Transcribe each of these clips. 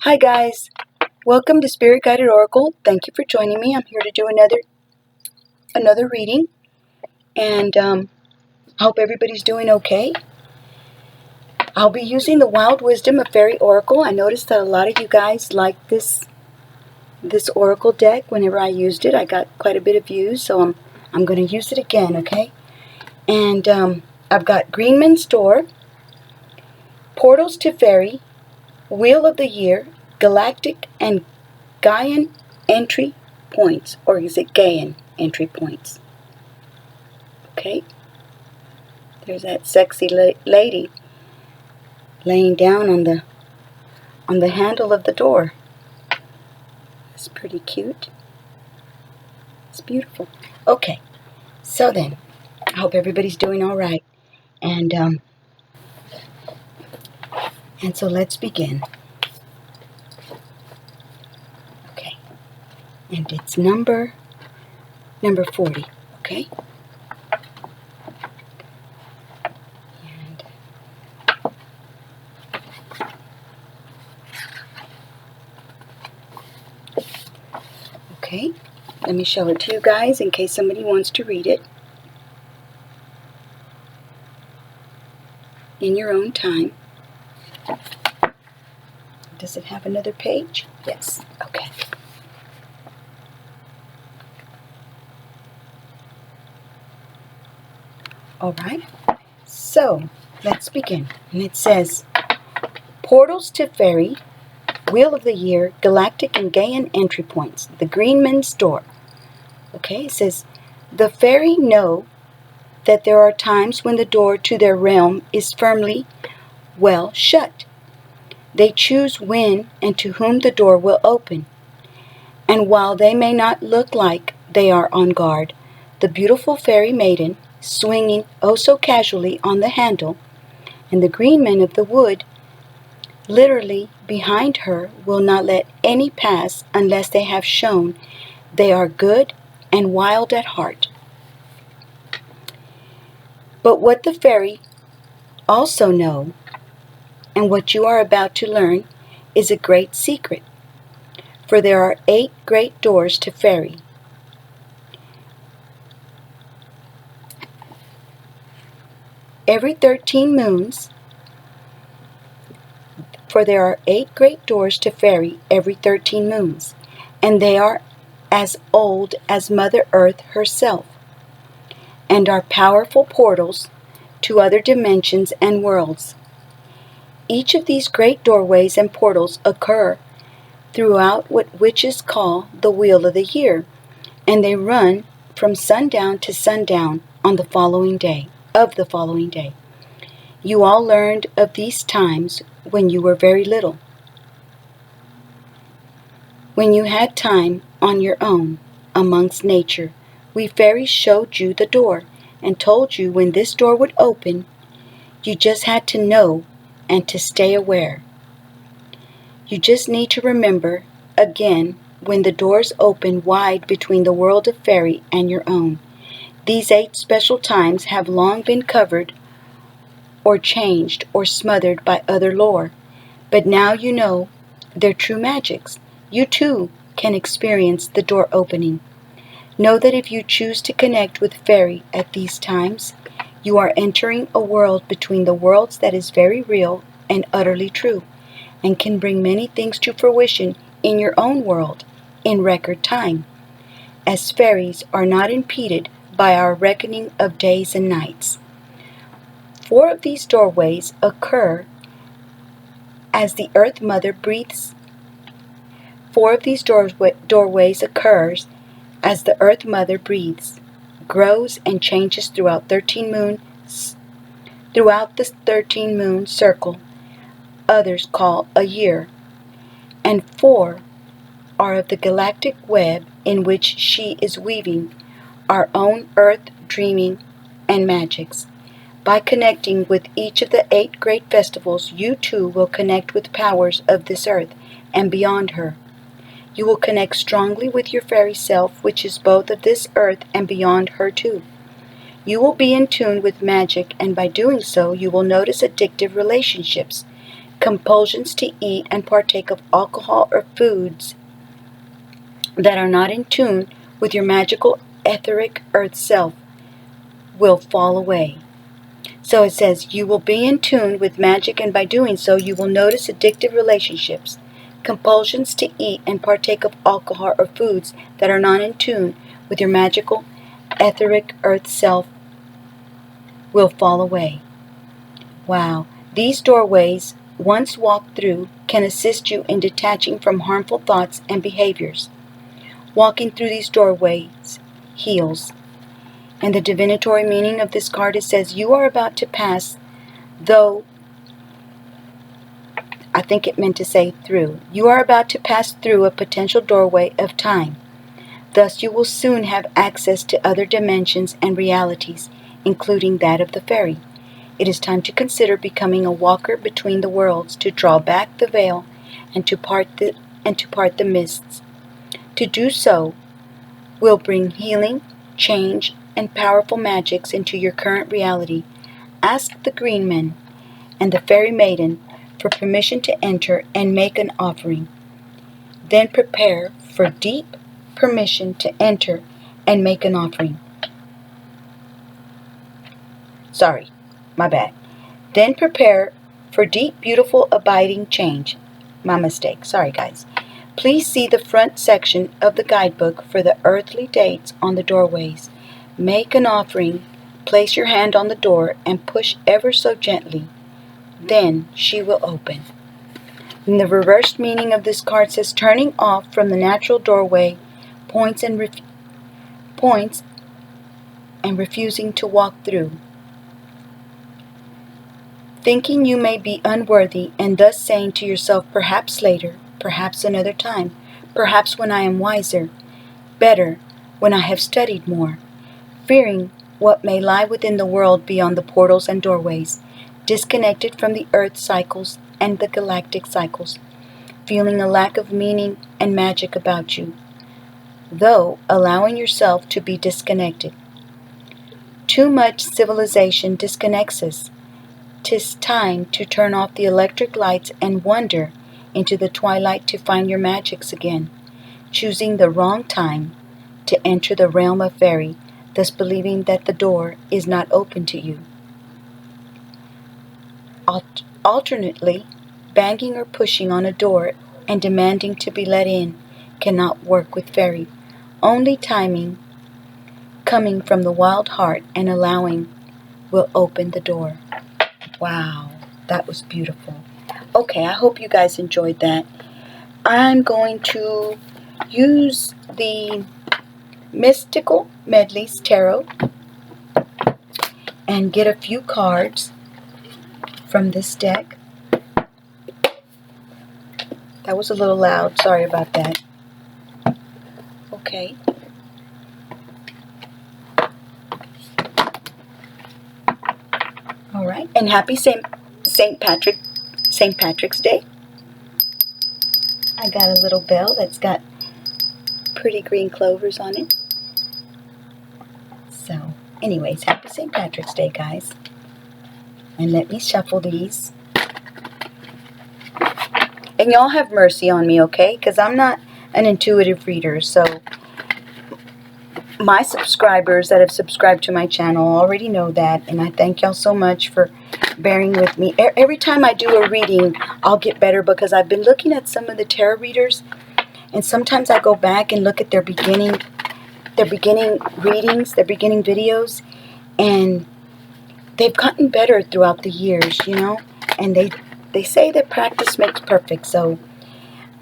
Hi guys, welcome to Spirit Guided Oracle. Thank you for joining me. I'm here to do another reading, and I hope everybody's doing okay. I'll be using the Wild Wisdom of Fairy Oracle. I noticed that a lot of you guys like this Oracle deck. Whenever I used it, I got quite a bit of views, so I'm going to use it again, okay? And I've got Greenman Store, Portals to Faery, Wheel of the Year, Galactic and Gaian entry points, or is it Gaian entry points? Okay, there's that sexy lady laying down on the handle of the door. It's pretty cute. It's beautiful. Okay, so then I hope everybody's doing all right, and so let's begin. Okay, and it's number 40. Okay. Okay, let me show it to you guys in case somebody wants to read it in your own time. Does it have another page? Yes. Okay. Alright, so let's begin. And it says, Portals to Faery, Wheel of the Year, Galactic and Gaian entry points, the Greenman Store. Okay, it says, the Faery know that there are times when the door to their realm is firmly, well, shut. They choose when and to whom the door will open. And while they may not look like they are on guard, the beautiful fairy maiden, swinging oh so casually on the handle, and the green men of the wood, literally behind her, will not let any pass unless they have shown they are good and wild at heart. But what the fairy also know, and what you are about to learn, is a great secret, for there are 8 great doors to Faery. Every 13 moons, for there are 8 great doors to Faery every 13 moons, and they are as old as Mother Earth herself, and are powerful portals to other dimensions and worlds. Each of these great doorways and portals occur throughout what witches call the Wheel of the Year, and they run from sundown to sundown on the following day. You all learned of these times when you were very little, when you had time on your own amongst nature. We fairies showed you the door and told you when this door would open. You just had to know and to stay aware. You just need to remember again when the doors open wide between the world of Faery and your own. These 8 special times have long been covered or changed or smothered by other lore, but now you know their true magics. You too can experience the door opening. Know that if you choose to connect with Faery at these times, you are entering a world between the worlds that is very real and utterly true, and can bring many things to fruition in your own world in record time, as fairies are not impeded by our reckoning of days and nights. 4 of these doorways occur as the Earth Mother breathes. 4 of these doorways occurs as the Earth Mother breathes, grows, and changes throughout the 13 moon circle others call a year, and 4 are of the galactic web in which she is weaving our own earth dreaming and magics. By connecting with each of the 8 great festivals, you too will connect with powers of this earth and beyond her. You will connect strongly with your fairy self, which is both of this earth and beyond her too. You will be in tune with magic, and by doing so, you will notice addictive relationships compulsions to eat and partake of alcohol or foods that are not in tune with your magical etheric earth self will fall away. So it says, you will be in tune with magic, and by doing so, you will notice addictive relationships. Compulsions to eat and partake of alcohol or foods that are not in tune with your magical etheric earth self will fall away. Wow. These doorways, once walked through, can assist you in detaching from harmful thoughts and behaviors. Walking through these doorways heals. And the divinatory meaning of this card, it says, you are about to pass, though, I think it meant to say through. You are about to pass through a potential doorway of time. Thus you will soon have access to other dimensions and realities, including that of the fairy. It is time to consider becoming a walker between the worlds, to draw back the veil and to part the mists. To do so will bring healing, change, and powerful magics into your current reality. Ask the Greenman and the Fairy Maiden for permission to enter and make an offering. Then prepare for deep permission to enter and make an offering. Sorry, my bad. Then prepare for deep, beautiful, abiding change. My mistake. Sorry, guys. Please see the front section of the guidebook for the earthly dates on the doorways. Make an offering, place your hand on the door, and push ever so gently. Then she will open. And the reversed meaning of this card says, turning off from the natural doorway, points and refusing to walk through. Thinking you may be unworthy, and thus saying to yourself, perhaps later, perhaps another time, perhaps when I am wiser, better, when I have studied more. Fearing what may lie within the world beyond the portals and doorways, disconnected from the earth cycles and the galactic cycles, feeling a lack of meaning and magic about you, though allowing yourself to be disconnected. Too much civilization disconnects us. 'Tis time to turn off the electric lights and wander into the twilight to find your magics again, choosing the wrong time to enter the realm of fairy, thus believing that the door is not open to you. Alternately, banging or pushing on a door and demanding to be let in cannot work with fairy. Only timing, coming from the wild heart and allowing, will open the door. Wow, that was beautiful. Okay, I hope you guys enjoyed that. I'm going to use the Mystical Medleys Tarot and get a few cards from this deck. That was a little loud. Sorry about that. Okay. All right. And happy St. Patrick's Day. I got a little bell that's got pretty green clovers on it. So, anyways, happy St. Patrick's Day, guys. And let me shuffle these. And y'all have mercy on me, okay? Because I'm not an intuitive reader. So, my subscribers that have subscribed to my channel already know that. And I thank y'all so much for bearing with me. Every time I do a reading, I'll get better because I've been looking at some of the tarot readers. And sometimes I go back and look at their beginning readings, their beginning videos. And they've gotten better throughout the years, you know. And they say that practice makes perfect. So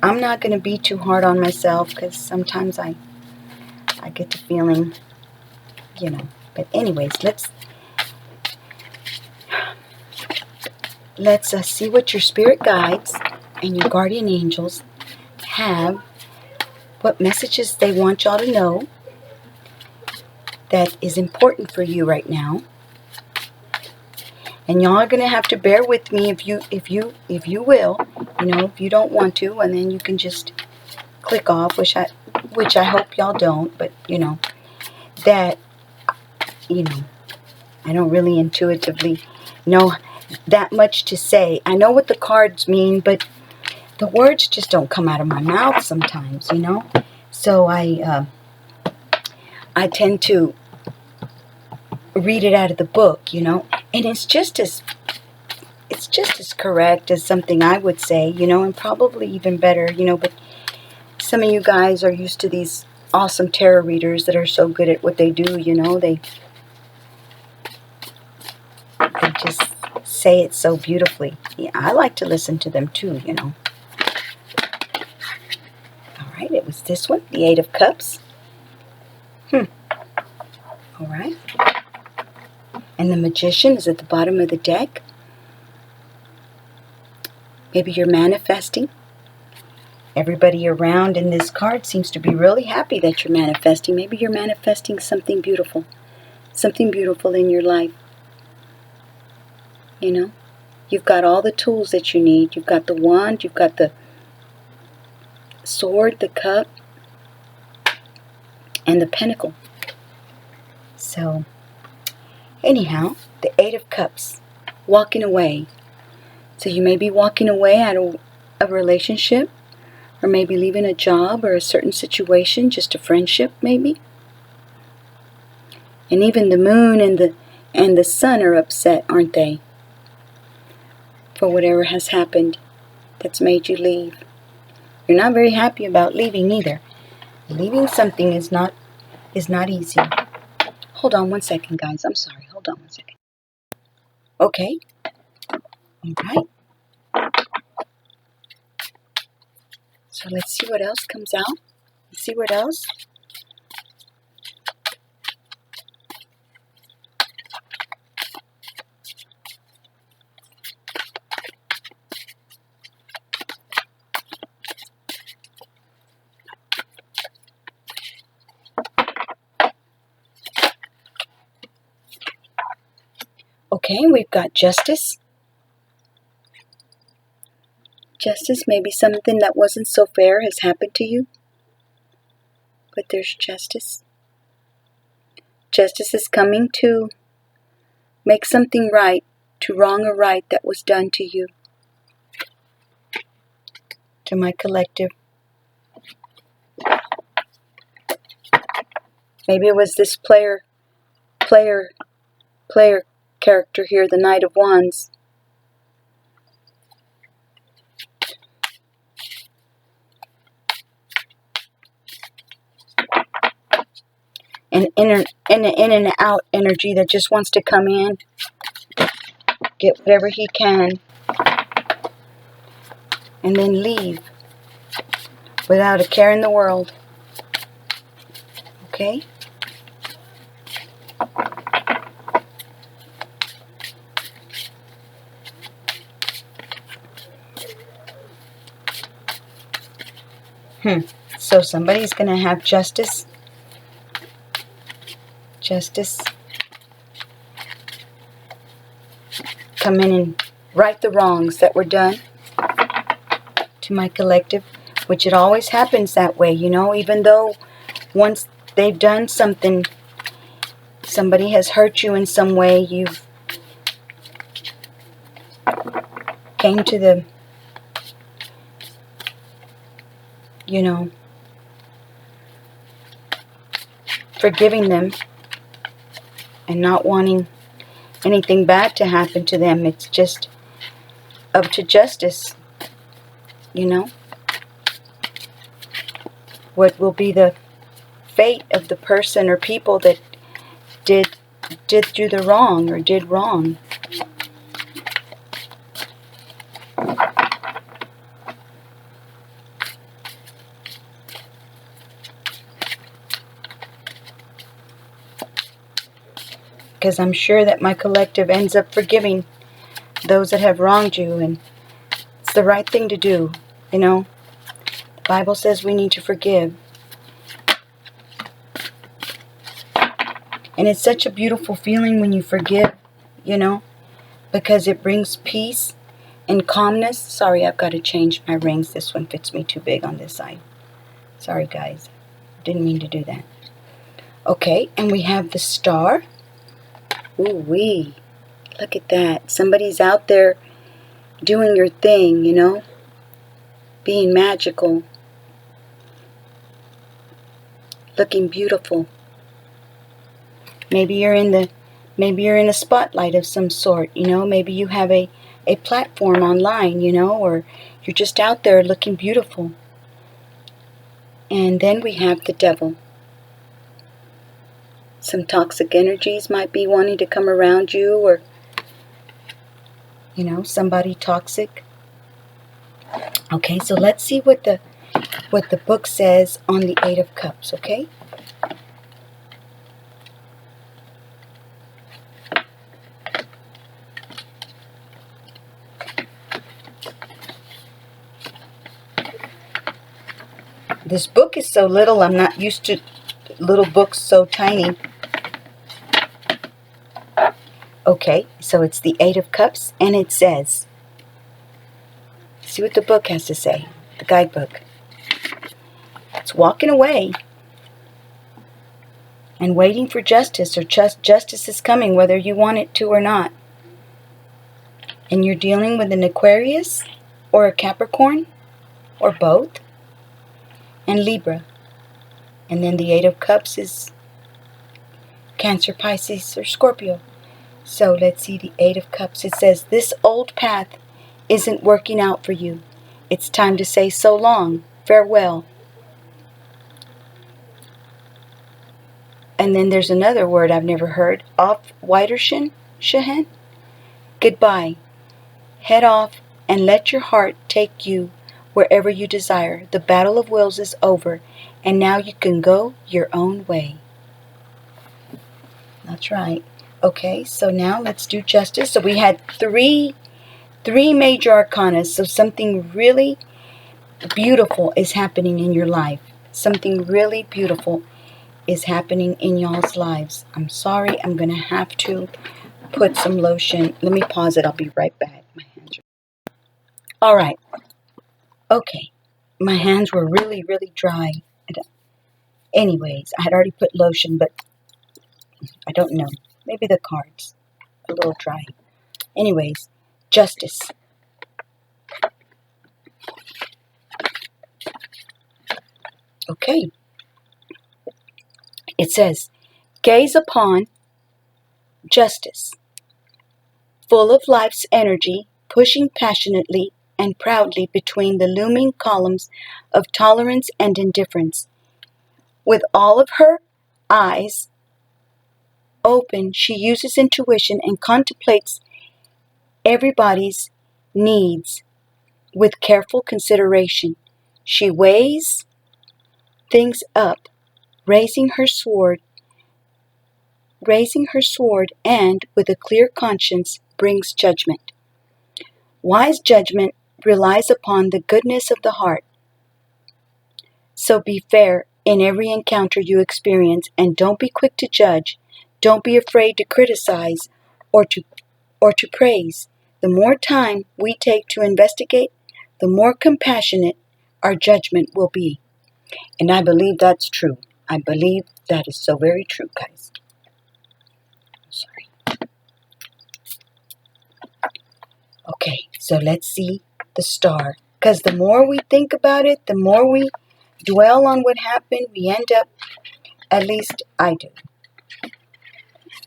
I'm not going to be too hard on myself because sometimes I get the feeling, you know. But anyways, let's see what your spirit guides and your guardian angels have, what messages they want y'all to know that is important for you right now. And y'all are going to have to bear with me if you will, you know, if you don't want to, and then you can just click off, which I hope y'all don't, but you know, that, you know, I don't really intuitively know that much to say. I know what the cards mean, but the words just don't come out of my mouth sometimes, you know. So I tend to read it out of the book, you know, and it's just as correct as something I would say, you know, and probably even better, you know. But some of you guys are used to these awesome tarot readers that are so good at what they do, you know. They just say it so beautifully. Yeah, I like to listen to them too, you know. All right, it was this one, the Eight of Cups. All right. And the Magician is at the bottom of the deck. Maybe you're manifesting. Everybody around in this card seems to be really happy that you're manifesting. Maybe you're manifesting something beautiful in your life. You know, you've got all the tools that you need. You've got the wand, you've got the sword, the cup, and the pentacle. So, anyhow, the Eight of Cups, walking away. So you may be walking away out of a relationship, or maybe leaving a job or a certain situation, just a friendship maybe. And even the moon and the sun are upset, aren't they? For whatever has happened that's made you leave. You're not very happy about leaving either. Leaving something is not easy. Hold on one second, guys. I'm sorry. Hold on one second. Okay. All right. So let's see what else comes out. Let's see what else. Okay, we've got Justice. Justice, maybe something that wasn't so fair has happened to you. But there's justice. Justice is coming to make something right, to wrong or right that was done to you. To my collective. Maybe it was this player character here, the Knight of Wands. An in and out energy that just wants to come in, get whatever he can, and then leave without a care in the world. Okay? So somebody's going to have justice. Justice. Come in and right the wrongs that were done to my collective, which it always happens that way, you know, even though once they've done something, somebody has hurt you in some way, you've came to the, you know, forgiving them and not wanting anything bad to happen to them. It's just up to justice, you know. What will be the fate of the person or people that did do the wrong or did wrong. Because I'm sure that my collective ends up forgiving those that have wronged you, and it's the right thing to do, you know. The Bible says we need to forgive. And it's such a beautiful feeling when you forgive, you know, because it brings peace and calmness. Sorry, I've got to change my rings. This one fits me too big on this side. Sorry, guys. Didn't mean to do that. Okay, and we have the Star. Ooh-wee. Look at that. Somebody's out there doing your thing, you know, being magical, looking beautiful. Maybe you're in a spotlight of some sort, you know. Maybe you have a platform online, you know, or you're just out there looking beautiful. And then we have the devil. Some toxic energies might be wanting to come around you, or, you know, somebody toxic. Okay, so let's see what the book says on the Eight of Cups, okay? This book is so little, I'm not used to little books so tiny. Okay, so it's the Eight of Cups, and it says, see what the book has to say, the guidebook. It's walking away and waiting for justice, or justice is coming whether you want it to or not. And you're dealing with an Aquarius or a Capricorn or both, and Libra. And then the Eight of Cups is Cancer, Pisces, or Scorpio. So let's see the Eight of Cups. It says, this old path isn't working out for you. It's time to say so long, farewell. And then there's another word I've never heard. Auf Wiedersehen, Shahen? Goodbye. Head off and let your heart take you wherever you desire. The battle of wills is over, and now you can go your own way. That's right. Okay, so now let's do justice. So we had three major arcana. So something really beautiful is happening in your life. Something really beautiful is happening in y'all's lives. I'm sorry, I'm going to have to put some lotion. Let me pause it. I'll be right back. My hands are... All right. Okay. My hands were really, really dry. Anyways, I had already put lotion, but I don't know. Maybe the cards are a little dry. Anyways, justice. Okay. It says, gaze upon justice, full of life's energy, pushing passionately and proudly between the looming columns of tolerance and indifference. With all of her eyes open, she uses intuition and contemplates everybody's needs with careful consideration. She weighs things up, raising her sword, and, with a clear conscience, brings judgment. Wise judgment relies upon the goodness of the heart. So be fair in every encounter you experience, and don't be quick to judge. Don't be afraid to criticize or to praise. The more time we take to investigate, the more compassionate our judgment will be. And I believe that's true. I believe that is so very true, guys. Sorry. Okay, so let's see the star. Because the more we think about it, the more we dwell on what happened, we end up, at least I do.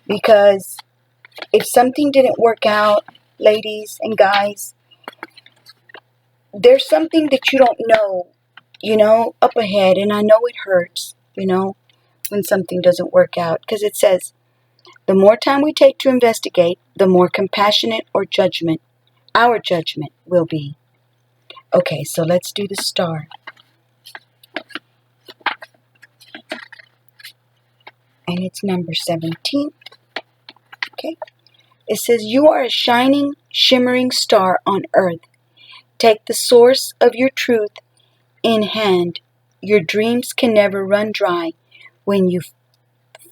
Because if something didn't work out, ladies and guys, there's something that you don't know, you know, up ahead. And I know it hurts, you know, when something doesn't work out. Because it says, the more time we take to investigate, the more compassionate our judgment will be. Okay, so let's do the star. And it's number 17. Okay. It says, you are a shining, shimmering star on earth. Take the source of your truth in hand. Your dreams can never run dry. When you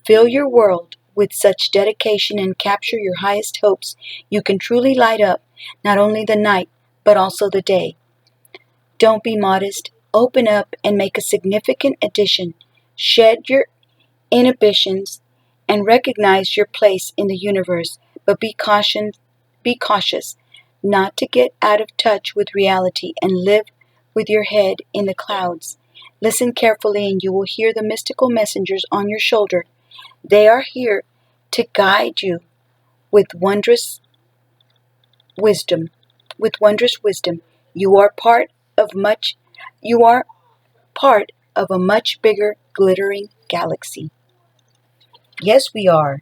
fill your world with such dedication and capture your highest hopes, you can truly light up not only the night, but also the day. Don't be modest. Open up and make a significant addition. Shed your inhibitions and recognize your place in the universe. But be cautious not to get out of touch with reality and live with your head in the clouds. Listen carefully and you will hear the mystical messengers on your shoulder. They are here to guide you with wondrous wisdom. You are part of a much bigger glittering galaxy. Yes, we are.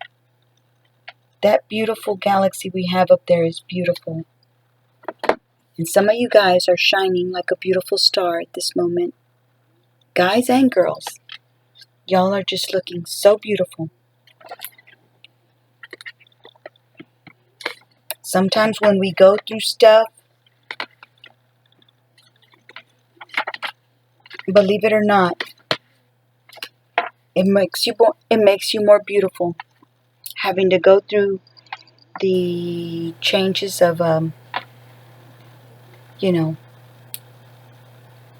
That beautiful galaxy we have up there is beautiful. And some of you guys are shining like a beautiful star at this moment. Guys and girls, y'all are just looking so beautiful. Sometimes when we go through stuff, believe it or not, it makes you more beautiful. Having to go through the changes of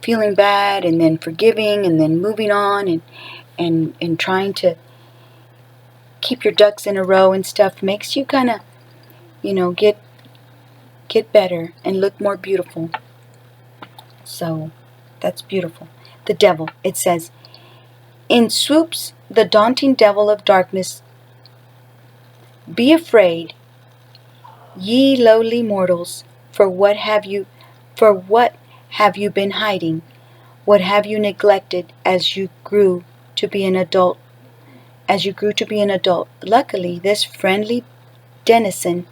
feeling bad and then forgiving and then moving on and trying to keep your ducks in a row and stuff makes you kind of get better and look more beautiful. So that's beautiful. The devil, it says, in swoops the daunting devil of darkness. Be afraid, ye lowly mortals, for what have you been hiding? What have you neglected as you grew to be an adult? Luckily, this friendly denizen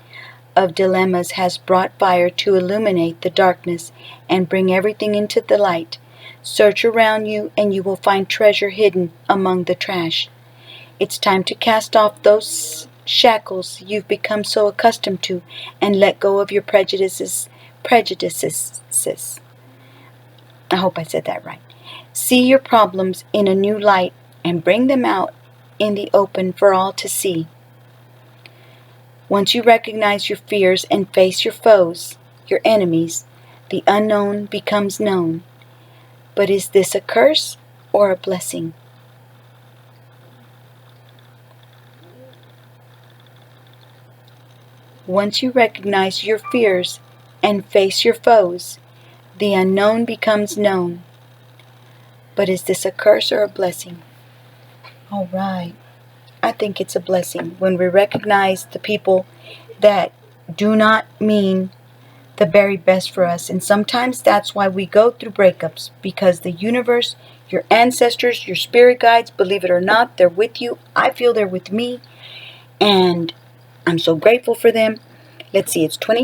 of dilemmas has brought fire to illuminate the darkness and bring everything into the light. Search around you and you will find treasure hidden among the trash. It's time to cast off those shackles you've become so accustomed to and let go of your prejudices. I hope I said that right. See your problems in a new light and bring them out in the open for all to see. Once you recognize your fears and face your foes, your enemies, the unknown becomes known. But is this a curse or a blessing? Once you recognize your fears and face your foes, the unknown becomes known. But is this a curse or a blessing? All right. I think it's a blessing when we recognize the people that do not mean the very best for us. And sometimes that's why we go through breakups, because the universe, your ancestors, your spirit guides, believe it or not, they're with you. I feel they're with me, and I'm so grateful for them. Let's see, it's 20